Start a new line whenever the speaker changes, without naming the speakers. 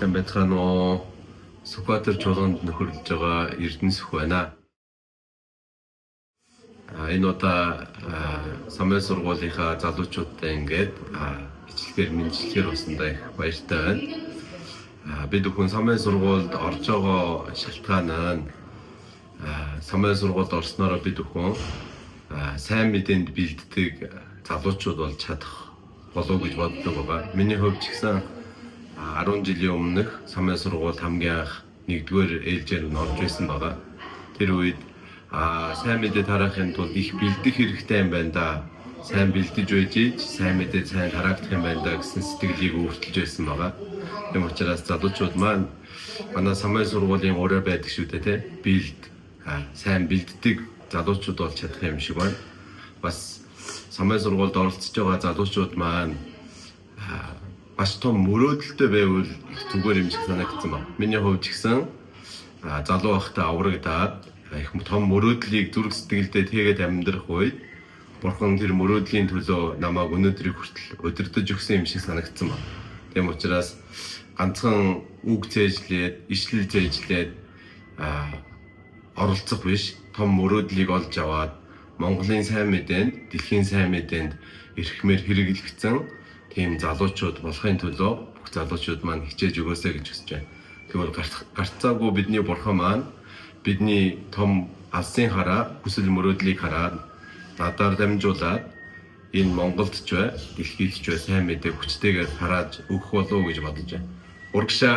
Сайн байцгаана уу? Сүхбаатар чуулганд нөхөрлөж байгаа Эрдэнэ сүх байна. Энэ удаа самбай сургуулийнхаа залуучуудтай ингээд бичлэгээр мэдлэгээр усандаа их баяртай байна. Бид бүхэн самбай сургуульд орж байгаа шалтгаан нь самбай сургуульд орсноор бид бүхэн сайн мэдээнд бэлддэг залуучууд болж чадах болов гэж боддог байгаа. Миний хувьд ч гэсэн 10 жилийн өмнөх самбай сургууль хамгийн анх 1-р ээлжээр нь орж исэн байгаа. Тэр үед сайн мэдээ тараахын тулд их бэлдэх хэрэгтэй юм байна да. Сайн бэлдэж байж сайн мэдээ сайн тараагдах юм байна да гэсэн сэтгэлийг өөрчилж байсан байгаа. Тийм учраас залуучууд маань манай самбай сургуулийн ураа байдаг шүү дээ, сайн бэлддэг залуучууд болж чадах юм шиг байна. Бас самбай сургуульд оролцож байгаа залуучууд маань бас том мөрөөдөлтэй байвал их зүгээр юм шиг санагдсан байна. Миний хувьд ч гэсэн залуу байхдаа аврагдаад их том мөрөөдлийг зүрх сэтгэлдээ тэгээд амьдрах үед Бурхан тэр мөрөөдлийн төлөө намайг өнөөдрийг хүртэл удирдах өгсөн юм шиг санагдсан байна. Тийм учраас ганцхан үг цээжлээд, ишлэл цээжлээд оролцох биш, том мөрөөдлийг олж аваад Монголын сайн мэдээнд, дэлхийн сайн мэдээнд эрхмээр хэрэглэгдсэн тийм залуучууд болохын төлөө бүх залуучууд маань хичээж өгөөсэй гэж хүсэж байна. Тэгвэл гарцаагүй бидний Бурхан маань бидний том алсын хараа, хүсэл мөрөөдлийг хараад надаар дамжуулаад энэ Монголд ч бай, дэлхийд ч бай сайн мэдээ хүчтэйгээр тарааж өгөх болов уу гэж бодож байна. Урагшаа